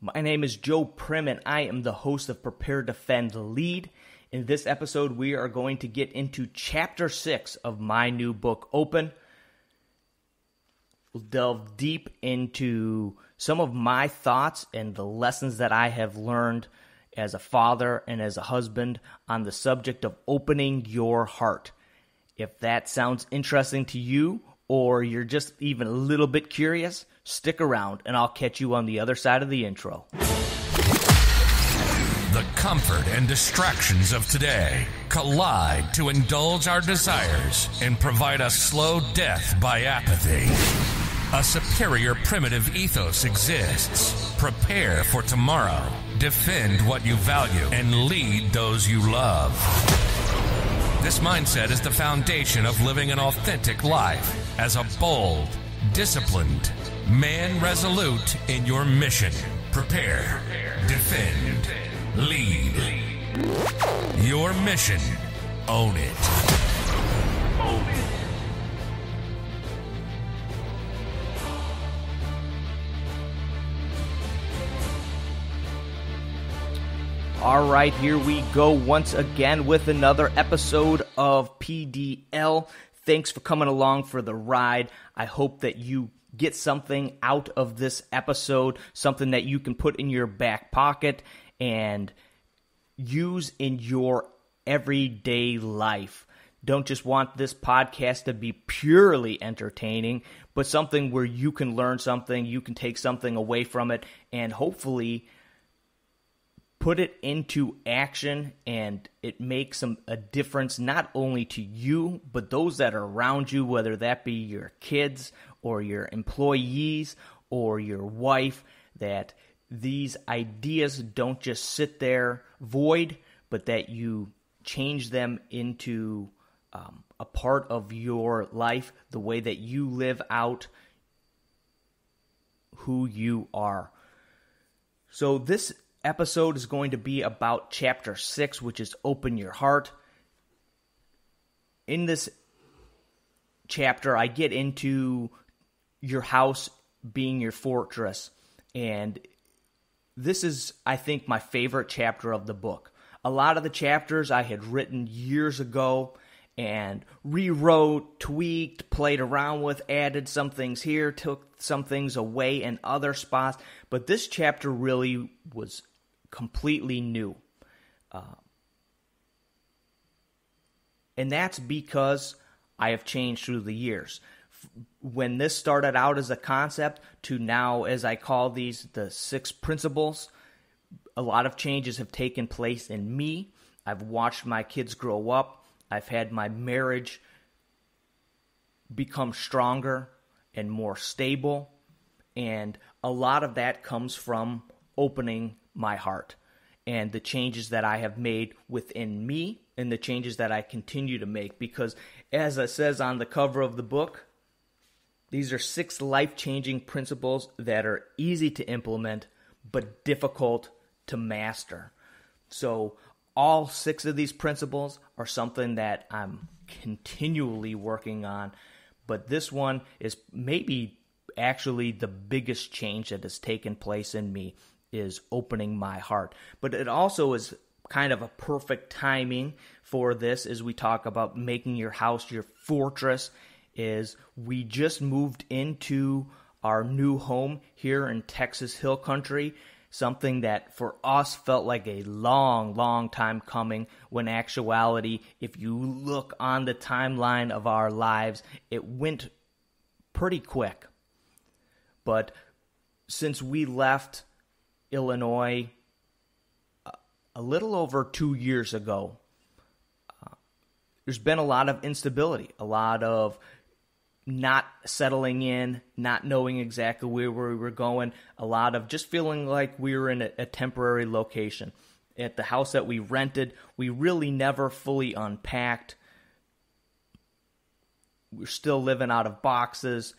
My name is Joe Prim, and I am the host of Prepare.Defend.Lead. In this episode, we are going to get into Chapter 6 of my new book, Open. We'll delve deep into some of my thoughts and the lessons that I have learned as a father and as a husband on the subject of opening your heart. If that sounds interesting to you, or you're just even a little bit curious, stick around and I'll catch you on the other side of the intro. The comfort and distractions of today collide to indulge our desires and provide a slow death by apathy. A superior primitive ethos exists. Prepare for tomorrow. Defend what you value and lead those you love. This mindset is the foundation of living an authentic life as a bold, disciplined man resolute in your mission. Prepare, defend, lead. Your mission. Own it. All right, here we go once again with another episode of PDL. Thanks for coming along for the ride. I hope that you get something out of this episode, something that you can put in your back pocket and use in your everyday life. Don't just want this podcast to be purely entertaining, but something where you can learn something, you can take something away from it, and hopefully put it into action, and it makes a difference not only to you, but those that are around you, whether that be your kids or your employees or your wife, that these ideas don't just sit there void, but that you change them into a part of your life, the way that you live out who you are. So this episode is going to be about Chapter 6, which is Open Your Heart. In this chapter, I get into your house being your fortress, and this is, I think, my favorite chapter of the book. A lot of the chapters I had written years ago and rewrote, tweaked, played around with, added some things here, took some things away in other spots, but this chapter really was completely new. And that's because I have changed through the years. When this started out as a concept to now, as I call these, the 6 principles, a lot of changes have taken place in me. I've watched my kids grow up. I've had my marriage become stronger and more stable. And a lot of that comes from opening my heart and the changes that I have made within me and the changes that I continue to make, because as it says on the cover of the book, these are 6 life-changing principles that are easy to implement but difficult to master. So all 6 of these principles are something that I'm continually working on, but this one is maybe actually the biggest change that has taken place in me, is opening my heart. But it also is kind of a perfect timing for this as we talk about making your house your fortress. Is we just moved into our new home here in Texas Hill Country, something that for us felt like a long, long time coming, when actuality, if you look on the timeline of our lives, it went pretty quick. But since we left Illinois a little over 2 years ago, there's been a lot of instability, a lot of not settling in, not knowing exactly where we were going, a lot of just feeling like we were in a temporary location. At the house that we rented, we really never fully unpacked. We're still living out of boxes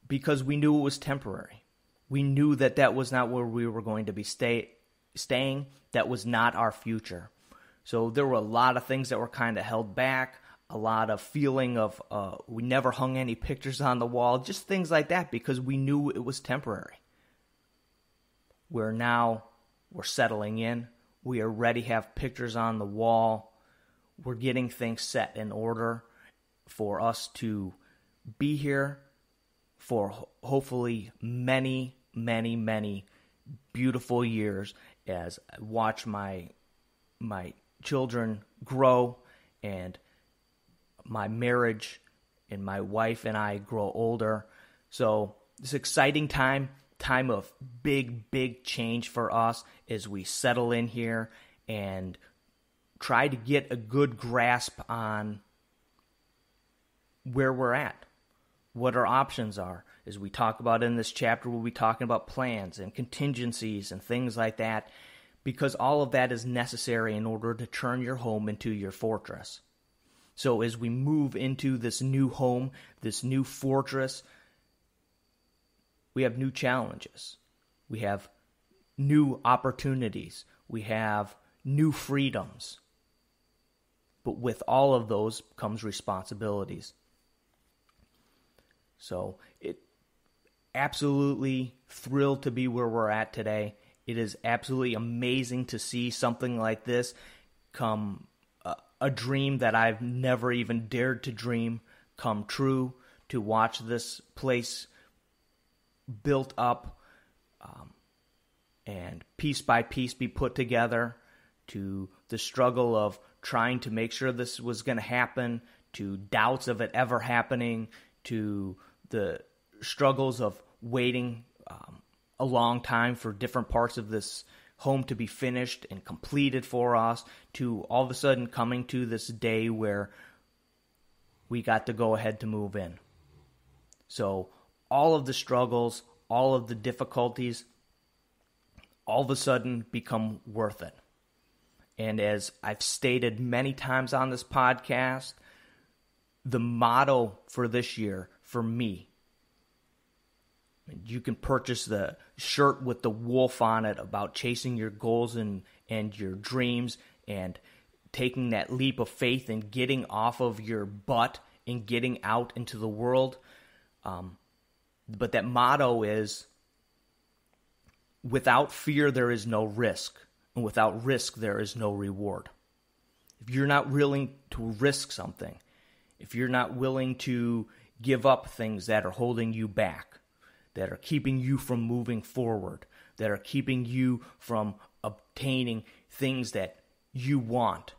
because we knew it was temporary. We knew that that was not where we were going to be staying. That was not our future. So there were a lot of things that were kind of held back, a lot of feeling of we never hung any pictures on the wall, just things like that because we knew it was temporary. where now we're settling in. We already have pictures on the wall. We're getting things set in order for us to be here for hopefully many, many, many beautiful years as I watch my children grow and my marriage and my wife and I grow older. So this exciting time of big change for us as we settle in here and try to get a good grasp on where we're at, what our options are. As we talk about in this chapter, we'll be talking about plans and contingencies and things like that, because all of that is necessary in order to turn your home into your fortress. So as we move into this new home, this new fortress, we have new challenges. We have new opportunities. We have new freedoms. But with all of those comes responsibilities. So it absolutely thrilled to be where we're at today. It is absolutely amazing to see something like this come, a dream that I've never even dared to dream come true, to watch this place built up and piece by piece be put together, to the struggle of trying to make sure this was going to happen, to doubts of it ever happening, to the struggles of waiting a long time for different parts of this home to be finished and completed for us, to all of a sudden coming to this day where we got to go ahead to move in. So all of the struggles, all of the difficulties, all of a sudden become worth it. And as I've stated many times on this podcast, the motto for this year, for me, you can purchase the shirt with the wolf on it about chasing your goals and your dreams and taking that leap of faith and getting off of your butt and getting out into the world. But that motto is, without fear there is no risk, and without risk there is no reward. If you're not willing to risk something, if you're not willing to give up things that are holding you back, that are keeping you from moving forward, that are keeping you from obtaining things that you want,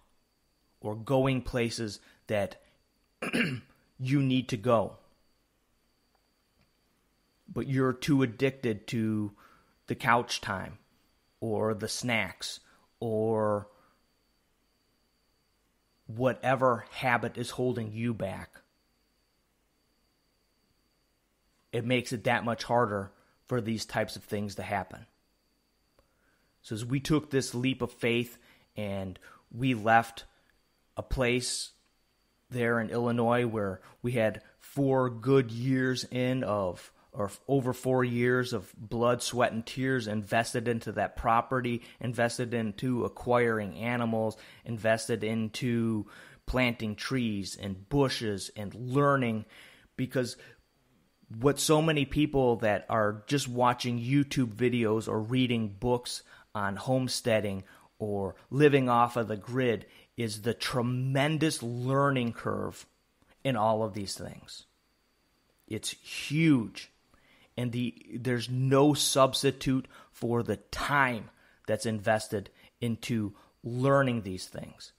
or going places that you need to go, but you're too addicted to the couch time or the snacks or whatever habit is holding you back, it makes it that much harder for these types of things to happen. So as we took this leap of faith and we left a place there in Illinois where we had 4 good years or over 4 years of blood, sweat, and tears invested into that property, invested into acquiring animals, invested into planting trees and bushes and learning, because what so many people that are just watching YouTube videos or reading books on homesteading or living off of the grid is the tremendous learning curve in all of these things. It's huge. And there's no substitute for the time that's invested into learning these things.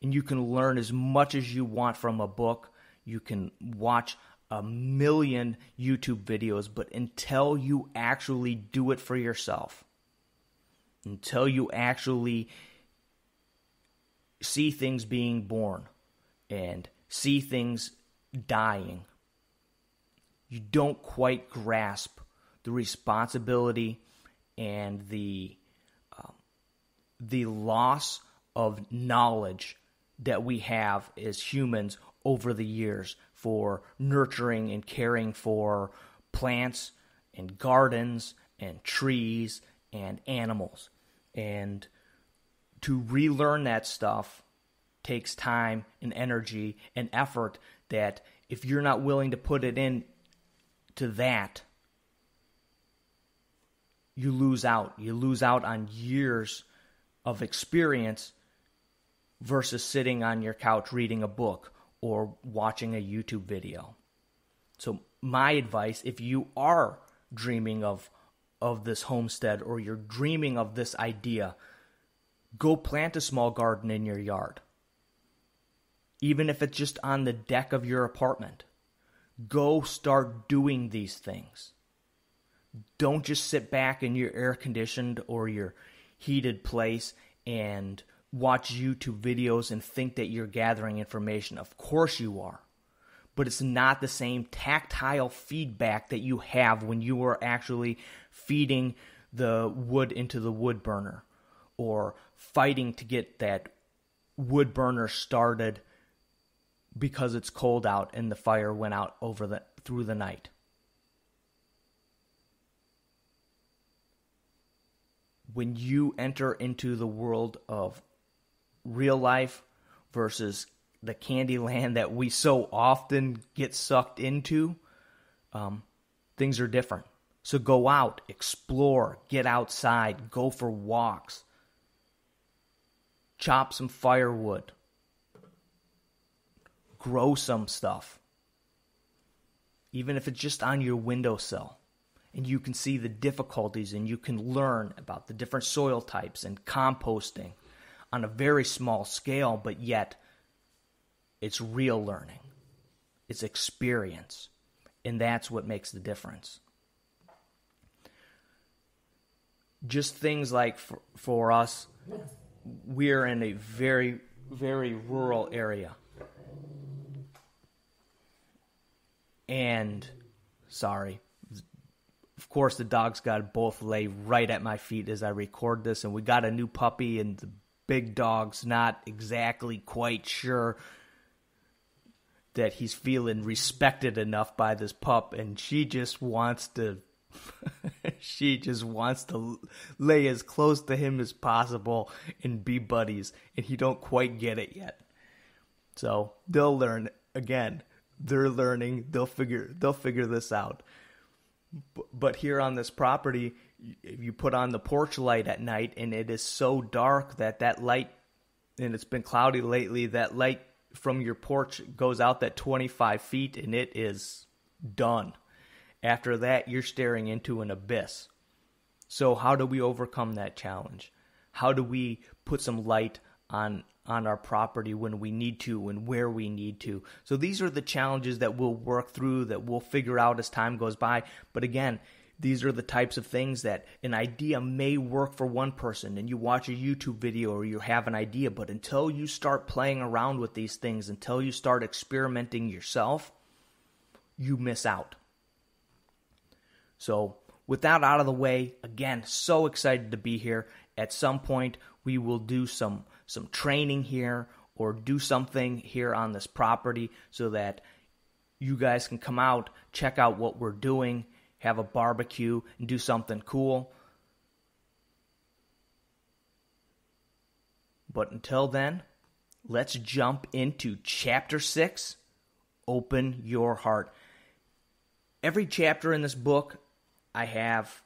And you can learn as much as you want from a book. You can watch a million YouTube videos, but until you actually do it for yourself, until you actually see things being born and see things dying, you don't quite grasp the responsibility and the loss of knowledge that we have as humans over the years for nurturing and caring for plants and gardens and trees and animals. And to relearn that stuff takes time and energy and effort that if you're not willing to put it in to that, you lose out. You lose out on years of experience versus sitting on your couch reading a book or watching a YouTube video. So my advice, if you are dreaming of this homestead or you're dreaming of this idea, go plant a small garden in your yard. Even if it's just on the deck of your apartment. Go start doing these things. Don't just sit back in your air-conditioned or your heated place and watch YouTube videos and think that you're gathering information. Of course you are. But it's not the same tactile feedback that you have when you are actually feeding the wood into the wood burner or fighting to get that wood burner started because it's cold out and the fire went out through the night. When you enter into the world of real life versus the candy land that we so often get sucked into, things are different. So go out, explore, get outside, go for walks, chop some firewood, grow some stuff, even if it's just on your windowsill. And you can see the difficulties and you can learn about the different soil types and composting on a very small scale, but yet it's real learning. It's experience. And that's what makes the difference. Just things like for us, we're in a very, very rural area. And, of course, the dogs got to both lay right at my feet as I record this. And we got a new puppy, and the big dog's not exactly quite sure that he's feeling respected enough by this pup. And she just wants to lay as close to him as possible and be buddies. And he don't quite get it yet. So they'll learn. Again, they're learning. They'll figure this out. But here on this property, if you put on the porch light at night and it is so dark that light, and it's been cloudy lately, that light from your porch goes out that 25 feet and it is done. After that, you're staring into an abyss. So how do we overcome that challenge? How do we put some light on our property when we need to and where we need to? So these are the challenges that we'll work through, that we'll figure out as time goes by. But again, these are the types of things that an idea may work for one person, and you watch a YouTube video or you have an idea, but until you start playing around with these things, until you start experimenting yourself, you miss out. So with that out of the way, again, so excited to be here. At some point, we will do some training here or do something here on this property so that you guys can come out, check out what we're doing, have a barbecue, and do something cool. But until then, let's jump into Chapter 6, Open Your Heart. Every chapter in this book, I have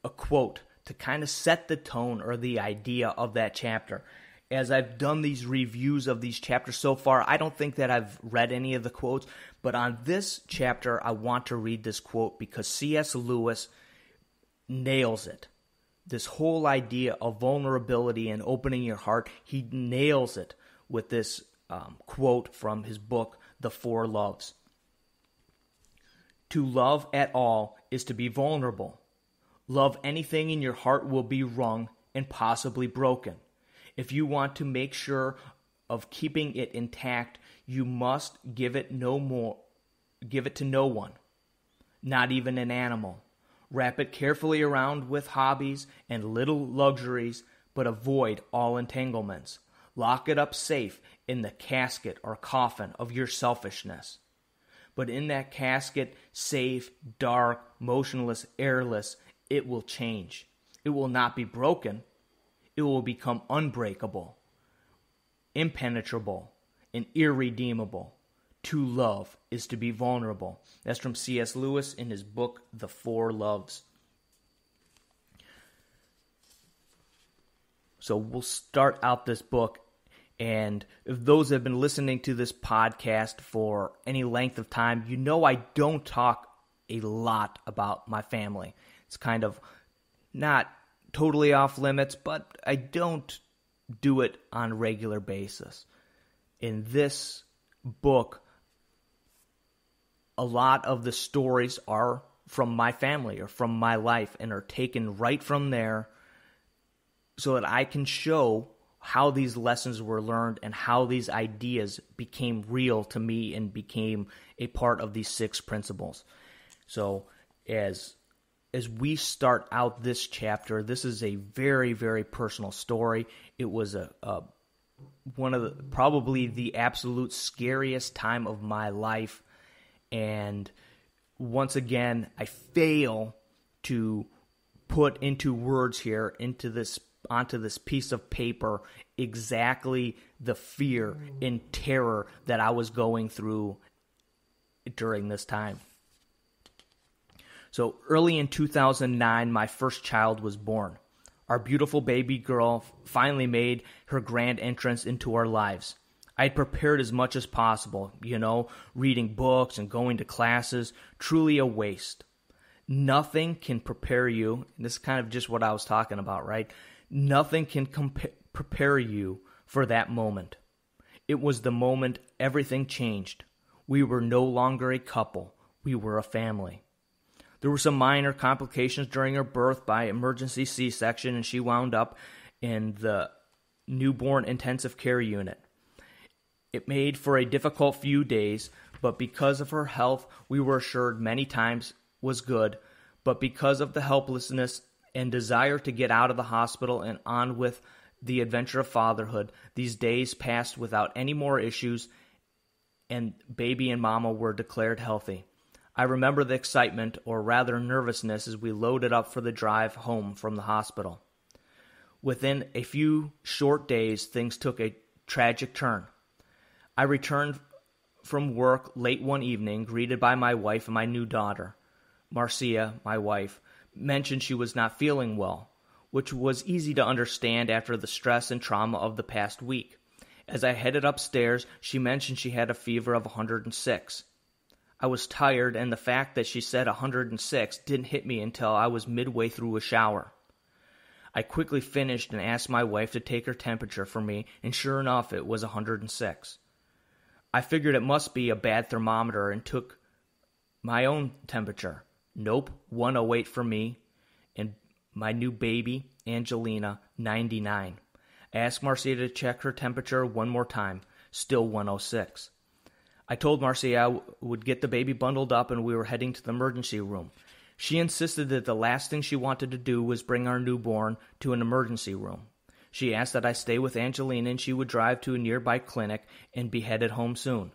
a quote to kind of set the tone or the idea of that chapter. As I've done these reviews of these chapters so far, I don't think that I've read any of the quotes, but on this chapter, I want to read this quote because C.S. Lewis nails it. This whole idea of vulnerability and opening your heart, he nails it with this quote from his book, The Four Loves. To love at all is to be vulnerable. Love anything in your heart will be wrung and possibly broken. If you want to make sure of keeping it intact, you must give it to no one, not even an animal. Wrap it carefully around with hobbies and little luxuries, but avoid all entanglements. Lock it up safe in the casket or coffin of your selfishness. But in that casket, safe, dark, motionless, airless, it will change. It will not be broken. It will become unbreakable, impenetrable, and irredeemable. To love is to be vulnerable. That's from C.S. Lewis in his book, The Four Loves. So we'll start out this book, and if those have been listening to this podcast for any length of time, you know I don't talk a lot about my family. It's kind of not totally off limits, but I don't do it on a regular basis. In this book, a lot of the stories are from my family or from my life and are taken right from there so that I can show how these lessons were learned and how these ideas became real to me and became a part of these 6 principles. So as we start out this chapter, this is a very, very personal story. It was one of probably the absolute scariest time of my life. And once again, I fail to put into words here, onto this piece of paper, exactly the fear and terror that I was going through during this time. So early in 2009, my first child was born. Our beautiful baby girl finally made her grand entrance into our lives. I had prepared as much as possible, reading books and going to classes, truly a waste. Nothing can prepare you, and this is kind of just what I was talking about, right? Nothing can prepare you for that moment. It was the moment everything changed. We were no longer a couple. We were a family. There were some minor complications during her birth by emergency C-section, and she wound up in the newborn intensive care unit. It made for a difficult few days, but because of her health, we were assured many times was good, but because of the helplessness and desire to get out of the hospital and on with the adventure of fatherhood, these days passed without any more issues, and baby and mama were declared healthy. I remember the excitement, or rather nervousness, as we loaded up for the drive home from the hospital. Within a few short days, things took a tragic turn. I returned from work late one evening, greeted by my wife and my new daughter. Marcia, my wife, mentioned she was not feeling well, which was easy to understand after the stress and trauma of the past week. As I headed upstairs, she mentioned she had a fever of 106. I was tired, and the fact that she said 106 didn't hit me until I was midway through a shower. I quickly finished and asked my wife to take her temperature for me, and sure enough, it was 106. I figured it must be a bad thermometer and took my own temperature. Nope, 108 for me, and my new baby, Angelina, 99. I asked Marcia to check her temperature one more time, still 106. I told Marcia I would get the baby bundled up and we were heading to the emergency room. She insisted that the last thing she wanted to do was bring our newborn to an emergency room. She asked that I stay with Angelina and she would drive to a nearby clinic and be headed home soon.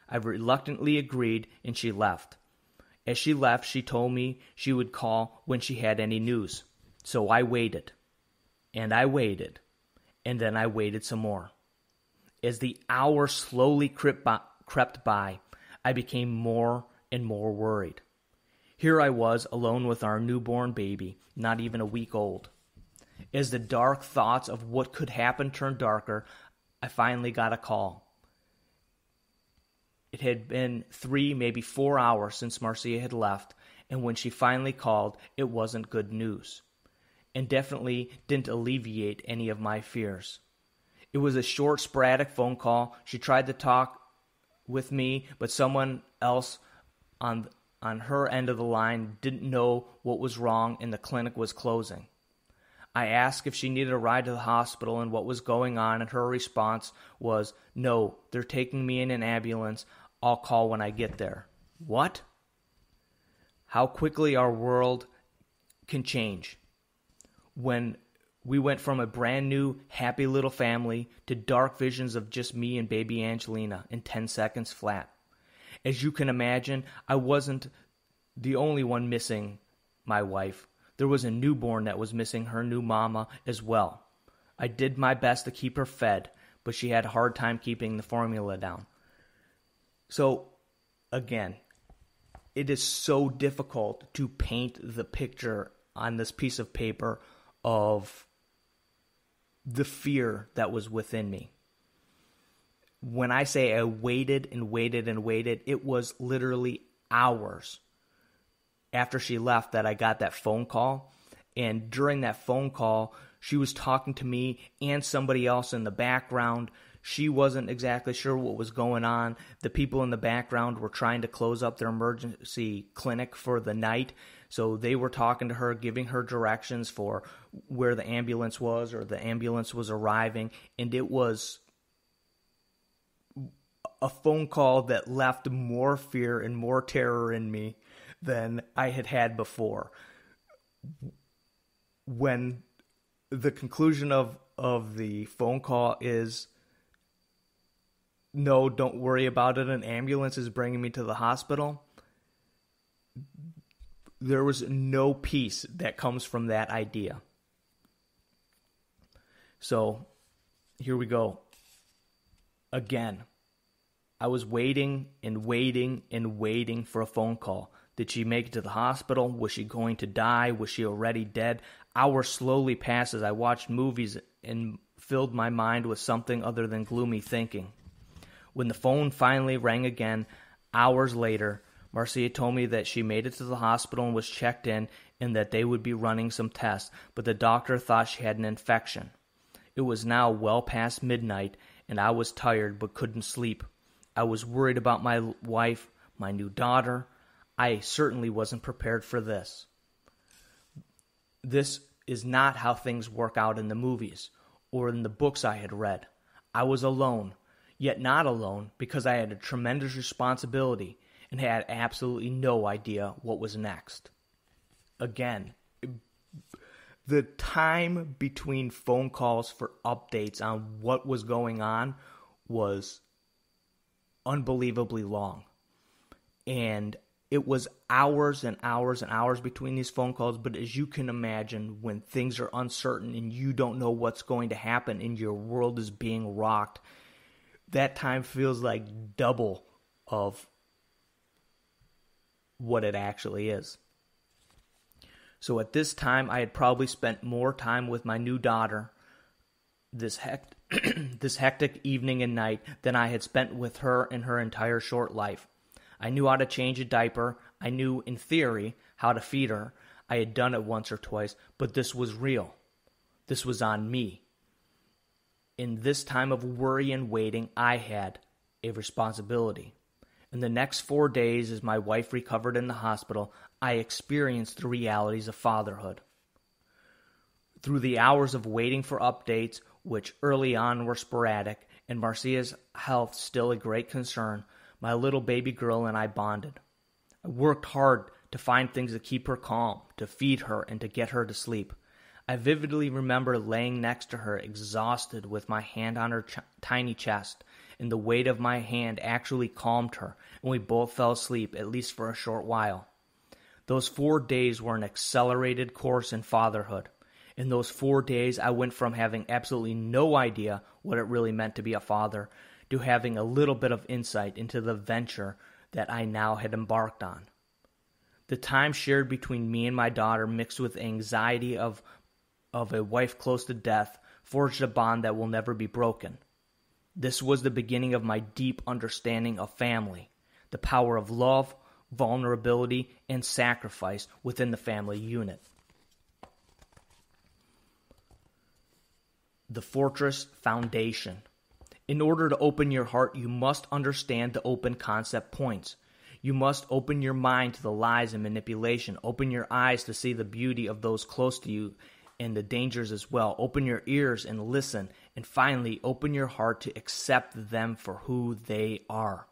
I reluctantly agreed and she left. As she left, she told me she would call when she had any news. So I waited. And I waited. And then I waited some more. As the hours slowly crept by, I became more and more worried. Here I was, alone with our newborn baby, not even a week old. As the dark thoughts of what could happen turned darker, I finally got a call. It had been 3, maybe 4 hours since Marcia had left, and when she finally called, it wasn't good news, and definitely didn't alleviate any of my fears. It was a short, sporadic phone call. She tried to talk with me, but someone else on her end of the line didn't know what was wrong and the clinic was closing. I asked if she needed a ride to the hospital and what was going on, and her response was, "No, they're taking me in an ambulance. I'll call when I get there." What? How quickly our world can change. When we went from a brand new, happy little family to dark visions of just me and baby Angelina in 10 seconds flat. As you can imagine, I wasn't the only one missing my wife. There was a newborn that was missing her new mama as well. I did my best to keep her fed, but she had a hard time keeping the formula down. So, again, it is so difficult to paint the picture on this piece of paper of the fear that was within me. When I say I waited and waited and waited, it was literally hours after she left that I got that phone call. And during that phone call, she was talking to me and somebody else in the background. She wasn't exactly sure what was going on. The people in the background were trying to close up their emergency clinic for the night. So they were talking to her, giving her directions for where the ambulance was or the ambulance was arriving. And it was a phone call that left more fear and more terror in me than I had had before. When the conclusion of the phone call is, no, don't worry about it, an ambulance is bringing me to the hospital, there was no peace that comes from that idea. So here we go. Again, I was waiting and waiting and waiting for a phone call. Did she make it to the hospital? Was she going to die? Was she already dead? Hours slowly passed as I watched movies and filled my mind with something other than gloomy thinking. When the phone finally rang again, hours later, Marcia told me that she made it to the hospital and was checked in and that they would be running some tests, but the doctor thought she had an infection. It was now well past midnight, and I was tired but couldn't sleep. I was worried about my wife, my new daughter. I certainly wasn't prepared for this. This is not how things work out in the movies or in the books I had read. I was alone, yet not alone because I had a tremendous responsibility and had absolutely no idea what was next. Again, the time between phone calls for updates on what was going on was unbelievably long. And it was hours and hours and hours between these phone calls, but as you can imagine, when things are uncertain and you don't know what's going to happen and your world is being rocked, that time feels like double of what it actually is. So at this time, I had probably spent more time with my new daughter this hectic evening and night than I had spent with her in her entire short life. I knew how to change a diaper. I knew, in theory, how to feed her. I had done it once or twice, but this was real. This was on me. In this time of worry and waiting, I had a responsibility. In the next 4 days, as my wife recovered in the hospital, I experienced the realities of fatherhood. Through the hours of waiting for updates, which early on were sporadic, and Marcia's health still a great concern, my little baby girl and I bonded. I worked hard to find things to keep her calm, to feed her, and to get her to sleep. I vividly remember laying next to her, exhausted, with my hand on her tiny chest, and the weight of my hand actually calmed her, and we both fell asleep, at least for a short while. Those 4 days were an accelerated course in fatherhood. In those 4 days, I went from having absolutely no idea what it really meant to be a father to having a little bit of insight into the venture that I now had embarked on. The time shared between me and my daughter, mixed with anxiety of a wife close to death, forged a bond that will never be broken. This was the beginning of my deep understanding of family, the power of love, vulnerability, and sacrifice within the family unit. The Fortress Foundation. In order to open your heart, you must understand the open concept points. You must open your mind to the lies and manipulation. Open your eyes to see the beauty of those close to you and the dangers as well. Open your ears and listen. And finally, open your heart to accept them for who they are.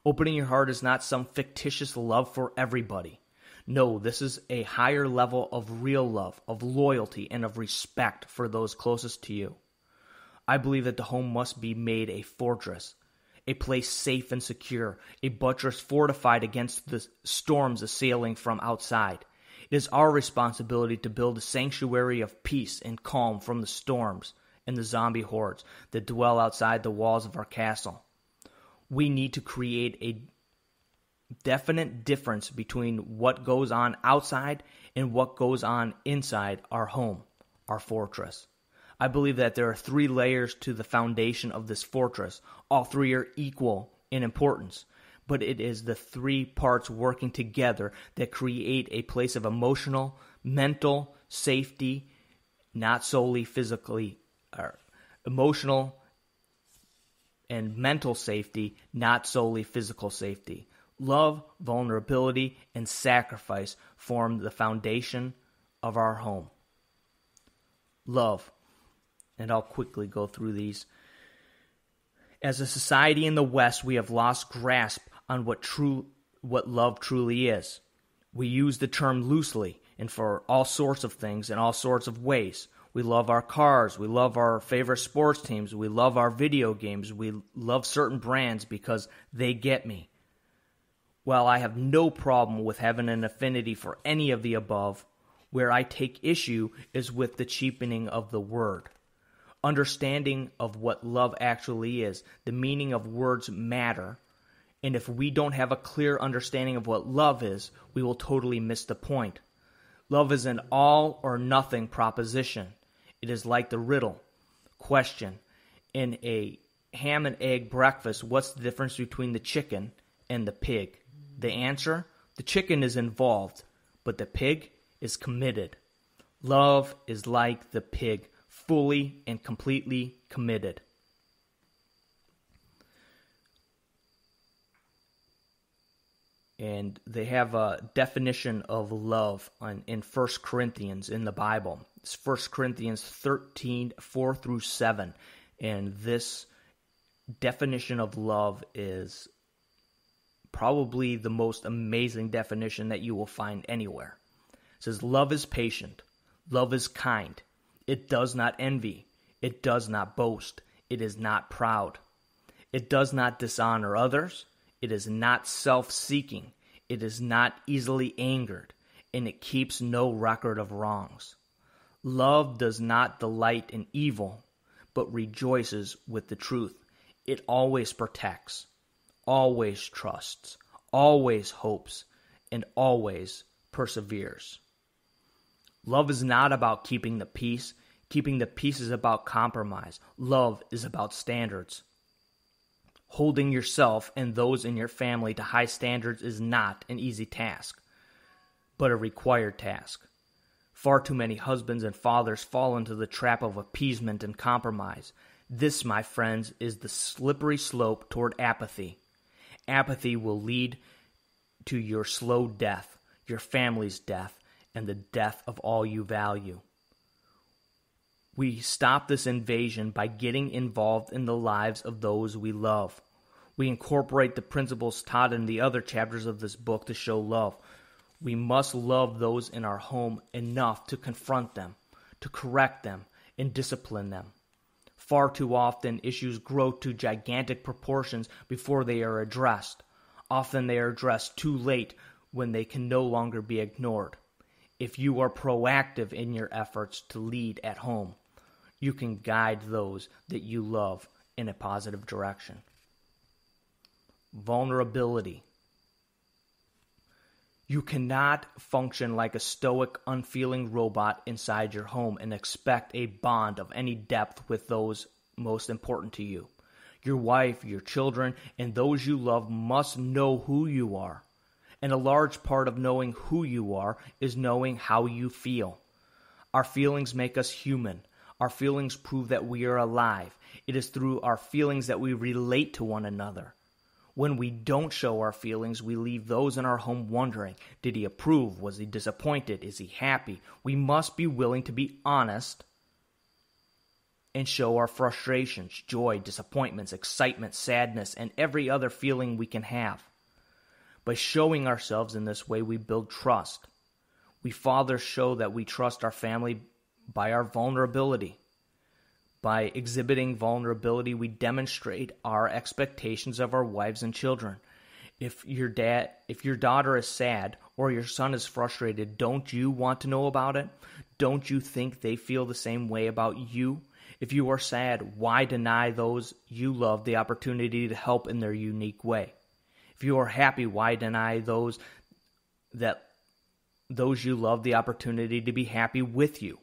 Opening your heart is not some fictitious love for everybody. No, this is a higher level of real love, of loyalty, and of respect for those closest to you. I believe that the home must be made a fortress, a place safe and secure, a buttress fortified against the storms assailing from outside. It is our responsibility to build a sanctuary of peace and calm from the storms and the zombie hordes that dwell outside the walls of our castle. We need to create a definite difference between what goes on outside and what goes on inside our home, our fortress. I believe that there are 3 layers to the foundation of this fortress. All 3 are equal in importance, but it is the 3 parts working together that create a place of emotional, mental safety, not solely physically, or emotional and mental safety, not solely physical safety. Love, vulnerability, and sacrifice form the foundation of our home. Love, and I'll quickly go through these. As a society in the West, we have lost grasp on what love truly is. We use the term loosely and for all sorts of things in all sorts of ways. We love our cars. We love our favorite sports teams. We love our video games. We love certain brands because they get me. While I have no problem with having an affinity for any of the above, where I take issue is with the cheapening of the word. Understanding of what love actually is, the meaning of words matter, and if we don't have a clear understanding of what love is, we will totally miss the point. Love is an all or nothing proposition. It is like the riddle. Question: in a ham and egg breakfast, what's the difference between the chicken and the pig? The answer: the chicken is involved, but the pig is committed. Love is like the pig, fully and completely committed. And they have a definition of love in 1 Corinthians in the Bible. It's 1 Corinthians 13, 4 through 7. And this definition of love is probably the most amazing definition that you will find anywhere. It says, love is patient. Love is kind. It does not envy. It does not boast. It is not proud. It does not dishonor others. It is not self-seeking. It is not easily angered. And it keeps no record of wrongs. Love does not delight in evil, but rejoices with the truth. It always protects, always trusts, always hopes, and always perseveres. Love is not about keeping the peace. Keeping the peace is about compromise. Love is about standards. Holding yourself and those in your family to high standards is not an easy task, but a required task. Far too many husbands and fathers fall into the trap of appeasement and compromise. This, my friends, is the slippery slope toward apathy. Apathy will lead to your slow death, your family's death, and the death of all you value. We stop this invasion by getting involved in the lives of those we love. We incorporate the principles taught in the other chapters of this book to show love. We must love those in our home enough to confront them, to correct them, and discipline them. Far too often, issues grow to gigantic proportions before they are addressed. Often they are addressed too late when they can no longer be ignored. If you are proactive in your efforts to lead at home, you can guide those that you love in a positive direction. Vulnerability. You cannot function like a stoic, unfeeling robot inside your home and expect a bond of any depth with those most important to you. Your wife, your children, and those you love must know who you are. And a large part of knowing who you are is knowing how you feel. Our feelings make us human. Our feelings prove that we are alive. It is through our feelings that we relate to one another. When we don't show our feelings, we leave those in our home wondering, did he approve? Was he disappointed? Is he happy? We must be willing to be honest and show our frustrations, joy, disappointments, excitement, sadness, and every other feeling we can have. By showing ourselves in this way, we build trust. We fathers show that we trust our family by our vulnerability. By exhibiting vulnerability, we demonstrate our expectations of our wives and children. If your daughter is sad or your son is frustrated, don't you want to know about it? Don't you think they feel the same way about you? If you are sad, why deny those you love the opportunity to help in their unique way? If you are happy, why deny those you love the opportunity to be happy with you?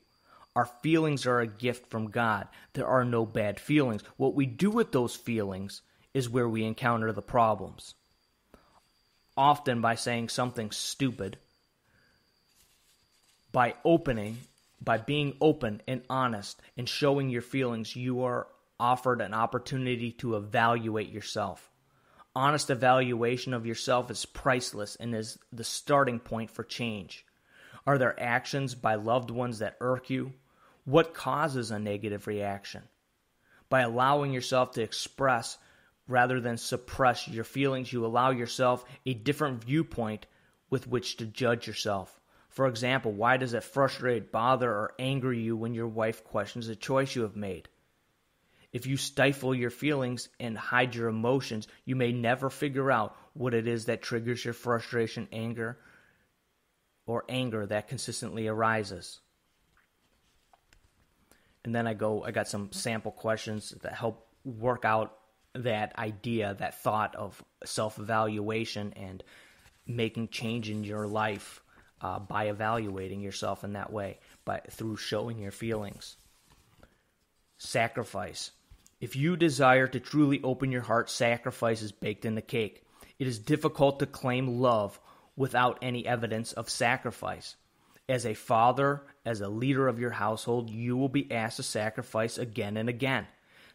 Our feelings are a gift from God. There are no bad feelings. What we do with those feelings is where we encounter the problems. Often by saying something stupid, by being open and honest and showing your feelings, you are offered an opportunity to evaluate yourself. Honest evaluation of yourself is priceless and is the starting point for change. Are there actions by loved ones that irk you? What causes a negative reaction? By allowing yourself to express rather than suppress your feelings, you allow yourself a different viewpoint with which to judge yourself. For example, why does it frustrate, bother, or anger you when your wife questions a choice you have made? If you stifle your feelings and hide your emotions, you may never figure out what it is that triggers your frustration, anger that consistently arises. And then I got some sample questions that help work out that idea, that thought of self-evaluation and making change in your life by evaluating yourself in that way, through showing your feelings. Sacrifice. If you desire to truly open your heart, sacrifice is baked in the cake. It is difficult to claim love without any evidence of sacrifice. As a father, as a leader of your household, you will be asked to sacrifice again and again.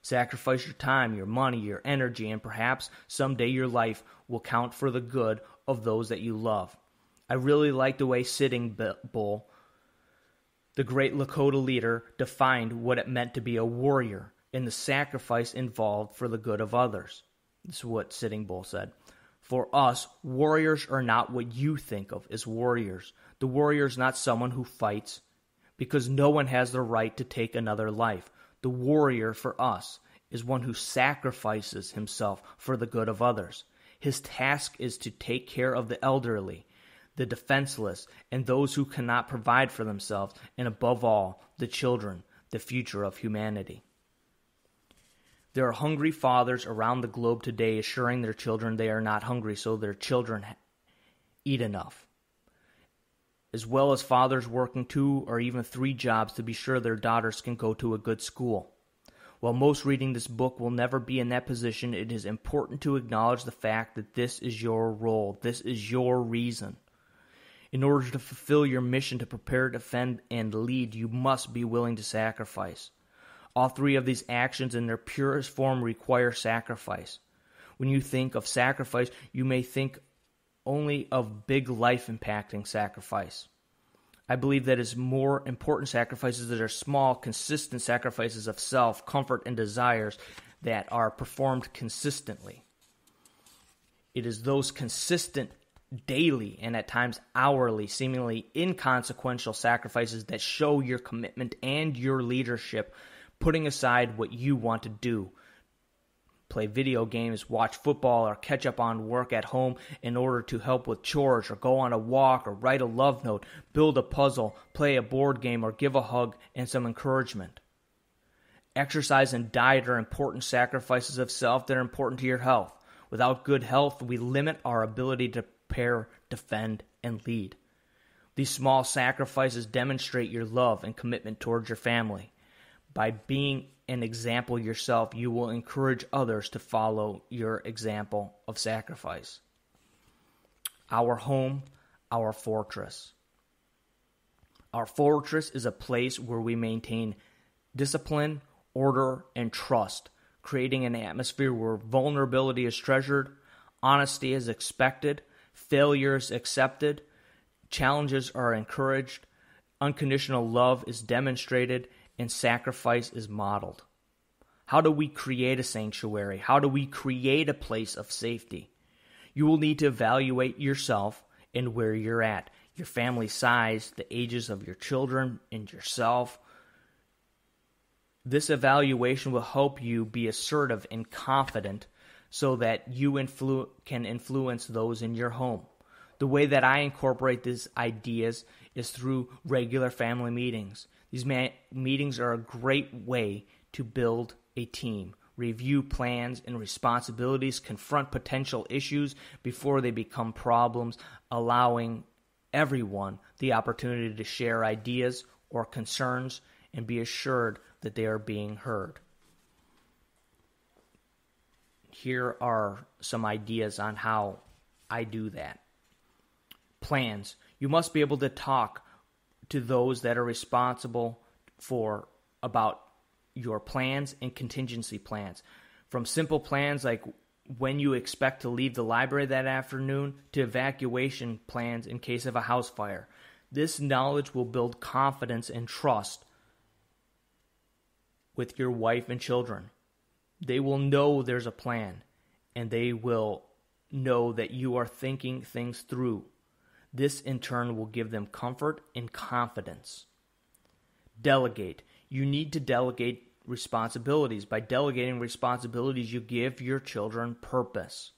Sacrifice your time, your money, your energy, and perhaps someday your life will count for the good of those that you love. I really like the way Sitting Bull, the great Lakota leader, defined what it meant to be a warrior and the sacrifice involved for the good of others. This is what Sitting Bull said. For us, warriors are not what you think of as warriors. The warrior is not someone who fights, because no one has the right to take another life. The warrior for us is one who sacrifices himself for the good of others. His task is to take care of the elderly, the defenseless, and those who cannot provide for themselves, and above all, the children, the future of humanity. There are hungry fathers around the globe today assuring their children they are not hungry so their children eat enough, as well as fathers working 2 or even 3 jobs to be sure their daughters can go to a good school. While most reading this book will never be in that position, it is important to acknowledge the fact that this is your role, this is your reason. In order to fulfill your mission to prepare, defend, and lead, you must be willing to sacrifice. All 3 of these actions in their purest form require sacrifice. When you think of sacrifice, you may think only of big life-impacting sacrifice. I believe that is more important sacrifices that are small, consistent sacrifices of self, comfort, and desires that are performed consistently. It is those consistent, daily, and at times hourly, seemingly inconsequential sacrifices that show your commitment and your leadership, putting aside what you want to do. Play video games, watch football, or catch up on work at home in order to help with chores, or go on a walk, or write a love note, build a puzzle, play a board game, or give a hug and some encouragement. Exercise and diet are important sacrifices of self that are important to your health. Without good health, we limit our ability to prepare, defend, and lead. These small sacrifices demonstrate your love and commitment towards your family. By being an example yourself, you will encourage others to follow your example of sacrifice. Our home, our fortress. Our fortress is a place where we maintain discipline, order, and trust, creating an atmosphere where vulnerability is treasured, honesty is expected, failure is accepted, challenges are encouraged, unconditional love is demonstrated, and sacrifice is modeled. How do we create a sanctuary? How do we create a place of safety? You will need to evaluate yourself and where you're at, your family size, the ages of your children, and yourself. This evaluation will help you be assertive and confident so that you can influence those in your home. The way that I incorporate these ideas is through regular family meetings. These meetings are a great way to build a team, review plans and responsibilities, confront potential issues before they become problems, allowing everyone the opportunity to share ideas or concerns and be assured that they are being heard. Here are some ideas on how I do that. Plans. You must be able to talk to those that are responsible about your plans and contingency plans. From simple plans like when you expect to leave the library that afternoon to evacuation plans in case of a house fire. This knowledge will build confidence and trust with your wife and children. They will know there's a plan, and they will know that you are thinking things through. This, in turn, will give them comfort and confidence. Delegate. You need to delegate responsibilities. By delegating responsibilities, you give your children purpose.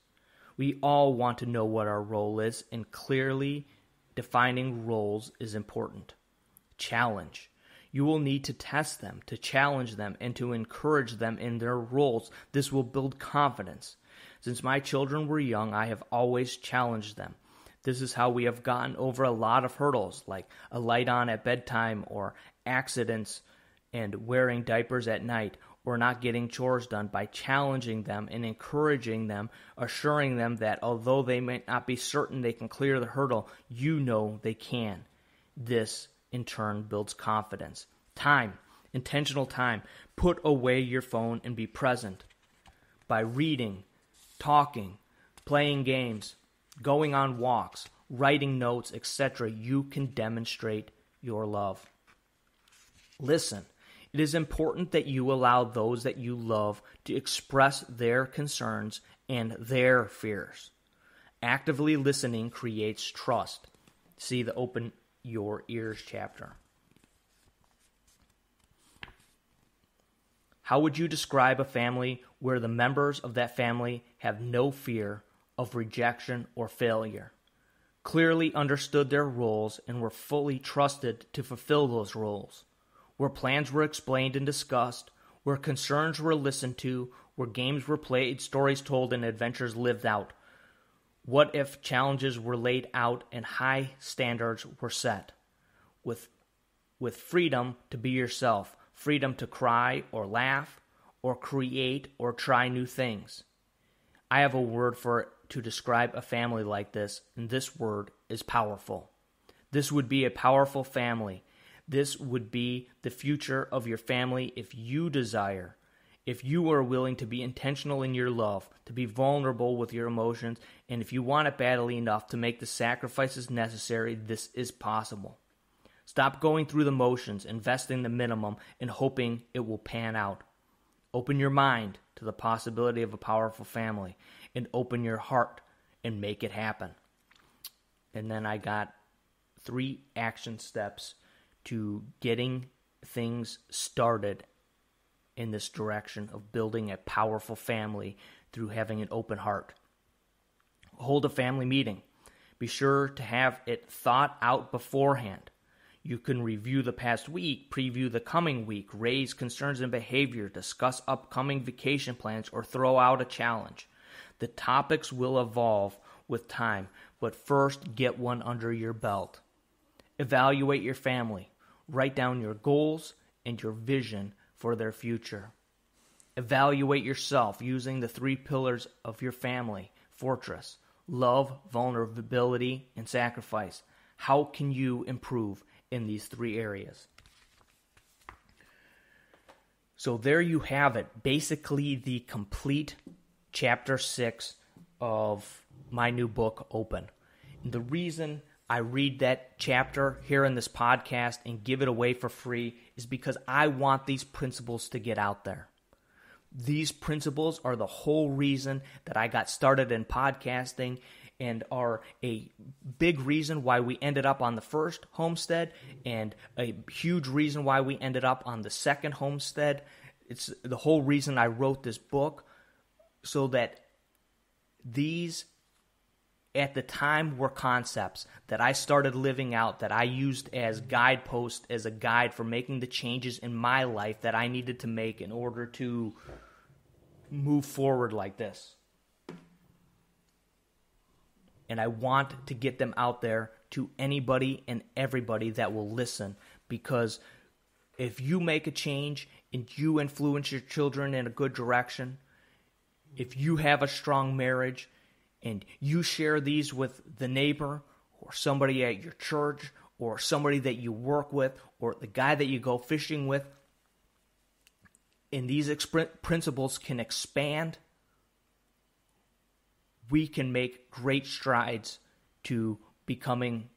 We all want to know what our role is, and clearly defining roles is important. Challenge. You will need to test them, to challenge them, and to encourage them in their roles. This will build confidence. Since my children were young, I have always challenged them. This is how we have gotten over a lot of hurdles, like a light on at bedtime, or accidents, and wearing diapers at night, or not getting chores done, by challenging them and encouraging them, assuring them that although they may not be certain they can clear the hurdle, you know they can. This, in turn, builds confidence. Time. Intentional time. Put away your phone and be present. By reading, talking, playing games, going on walks, writing notes, etc., you can demonstrate your love. Listen. It is important that you allow those that you love to express their concerns and their fears. Actively listening creates trust. See the Open Your Ears chapter. How would you describe a family where the members of that family have no fear of rejection or failure, clearly understood their roles, and were fully trusted to fulfill those roles? Where plans were explained and discussed, where concerns were listened to, where games were played, stories told, and adventures lived out? What if challenges were laid out and high standards were set? With freedom to be yourself, freedom to cry or laugh or create or try new things. I have a word to describe a family like this, and this word is powerful. This would be a powerful family. This would be the future of your family if you desire, if you are willing to be intentional in your love, to be vulnerable with your emotions, and if you want it badly enough to make the sacrifices necessary. This is possible. Stop going through the motions, investing the minimum, and hoping it will pan out. Open your mind to the possibility of a powerful family, and open your heart and make it happen. And then I got 3 action steps to getting things started in this direction of building a powerful family through having an open heart. Hold a family meeting. Be sure to have it thought out beforehand. You can review the past week, preview the coming week, raise concerns and behavior, discuss upcoming vacation plans, or throw out a challenge. The topics will evolve with time, but first get one under your belt. Evaluate your family. Write down your goals and your vision for their future. Evaluate yourself using the 3 pillars of your family fortress: love, vulnerability, and sacrifice. How can you improve in these 3 areas? So there you have it. Basically the complete chapter 6 of my new book, Open. And the reason I read that chapter here in this podcast and give it away for free is because I want these principles to get out there. These principles are the whole reason that I got started in podcasting, and are a big reason why we ended up on the first homestead, and a huge reason why we ended up on the second homestead. It's the whole reason I wrote this book, so that these at the time were concepts that I started living out, that I used as guideposts, as a guide for making the changes in my life that I needed to make in order to move forward like this. And I want to get them out there to anybody and everybody that will listen, because if you make a change and you influence your children in a good direction, if you have a strong marriage and you share these with the neighbor or somebody at your church or somebody that you work with or the guy that you go fishing with, and these principles can expand, we can make great strides to becoming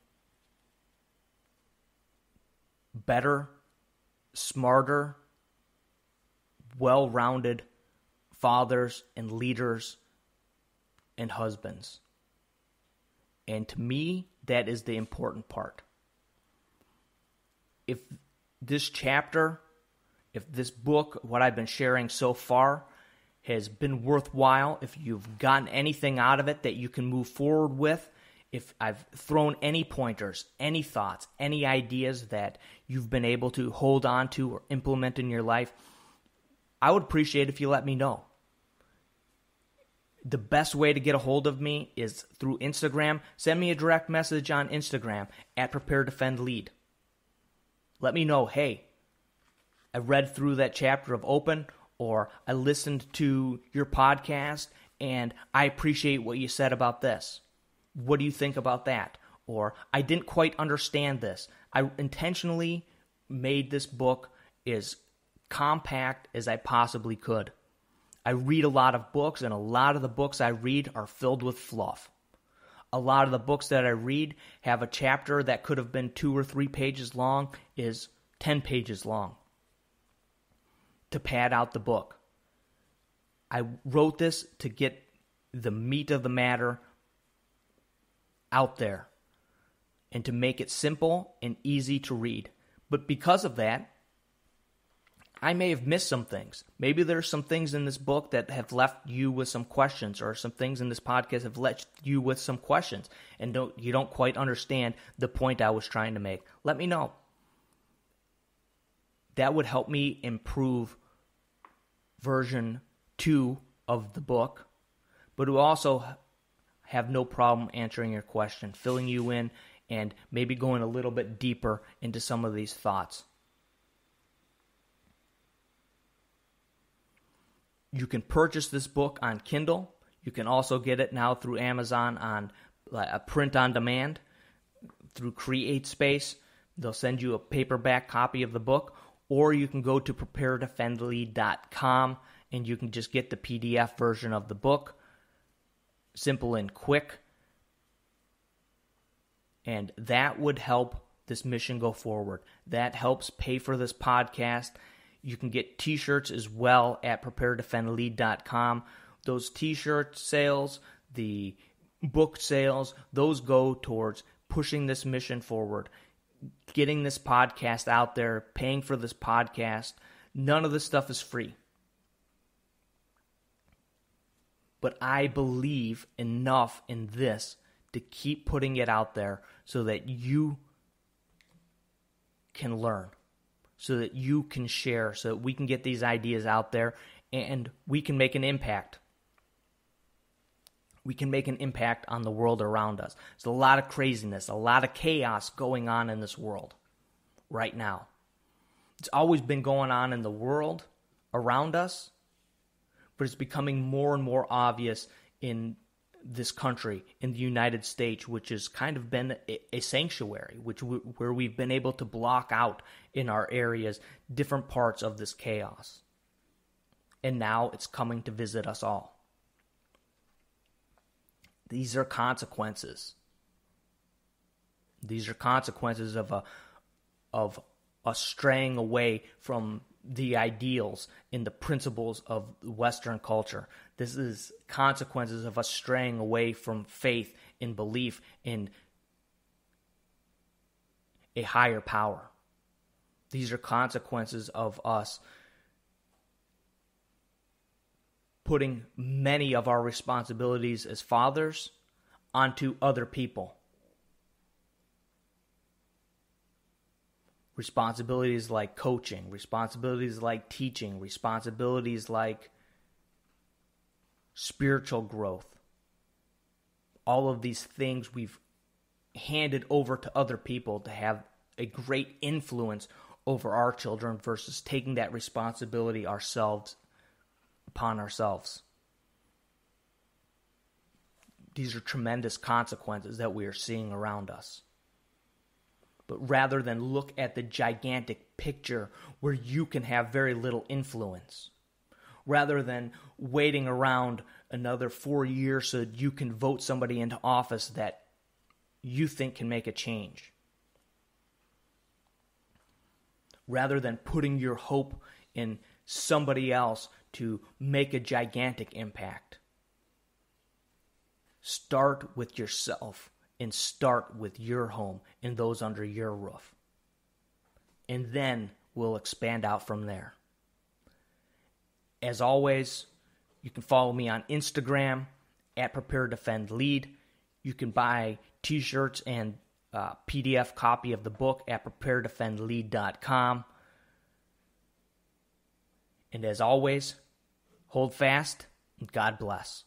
better, smarter, well-rounded fathers and leaders and husbands. And to me, that is the important part. If this chapter, if this book, what I've been sharing so far, has been worthwhile, if you've gotten anything out of it that you can move forward with, if I've thrown any pointers, any thoughts, any ideas that you've been able to hold on to or implement in your life, I would appreciate if you let me know. The best way to get a hold of me is through Instagram. Send me a direct message on Instagram at Prepare.Defend.Lead. Let me know, hey, I read through that chapter of Open, or I listened to your podcast and I appreciate what you said about this. What do you think about that? Or I didn't quite understand this. I intentionally made this book as compact as I possibly could. I read a lot of books, and a lot of the books I read are filled with fluff. A lot of the books that I read have a chapter that could have been 2 or 3 pages long is 10 pages long to pad out the book. I wrote this to get the meat of the matter out there and to make it simple and easy to read. But because of that, I may have missed some things. Maybe there's some things in this book that have left you with some questions, or some things in this podcast have left you with some questions, and you don't quite understand the point I was trying to make. Let me know. That would help me improve version 2 of the book, but it will also have no problem answering your question, filling you in, and maybe going a little bit deeper into some of these thoughts. You can purchase this book on Kindle. You can also get it now through Amazon on a print on demand through CreateSpace. They'll send you a paperback copy of the book, or you can go to Prepare.Defend.Lead.com and you can just get the PDF version of the book. Simple and quick. And that would help this mission go forward. That helps pay for this podcast. You can get t-shirts as well at Prepare.Defend.Lead.com. Those t-shirt sales, the book sales, those go towards pushing this mission forward, getting this podcast out there, paying for this podcast. None of this stuff is free. But I believe enough in this to keep putting it out there so that you can learn, so that you can share, so that we can get these ideas out there and we can make an impact. We can make an impact on the world around us. There's a lot of craziness, a lot of chaos going on in this world right now. It's always been going on in the world around us, but it's becoming more and more obvious in this country, in the United States, which has kind of been a sanctuary, where we've been able to block out in our areas different parts of this chaos. And now it's coming to visit us all. These are consequences. These are consequences of us straying away from the ideals and the principles of Western culture. This is consequences of us straying away from faith and belief in a higher power. These are consequences of us putting many of our responsibilities as fathers onto other people. Responsibilities like coaching, responsibilities like teaching, responsibilities like spiritual growth. All of these things we've handed over to other people to have a great influence over our children versus taking that responsibility upon ourselves. These are tremendous consequences that we are seeing around us. But rather than look at the gigantic picture where you can have very little influence, rather than waiting around another 4 years so that you can vote somebody into office that you think can make a change, rather than putting your hope in somebody else to make a gigantic impact, start with yourself and start with your home and those under your roof. And then we'll expand out from there. As always, you can follow me on Instagram at Prepare.Defend.Lead. You can buy t-shirts and PDF copy of the book at Prepare.Defend.Lead.com. And as always, hold fast and God bless.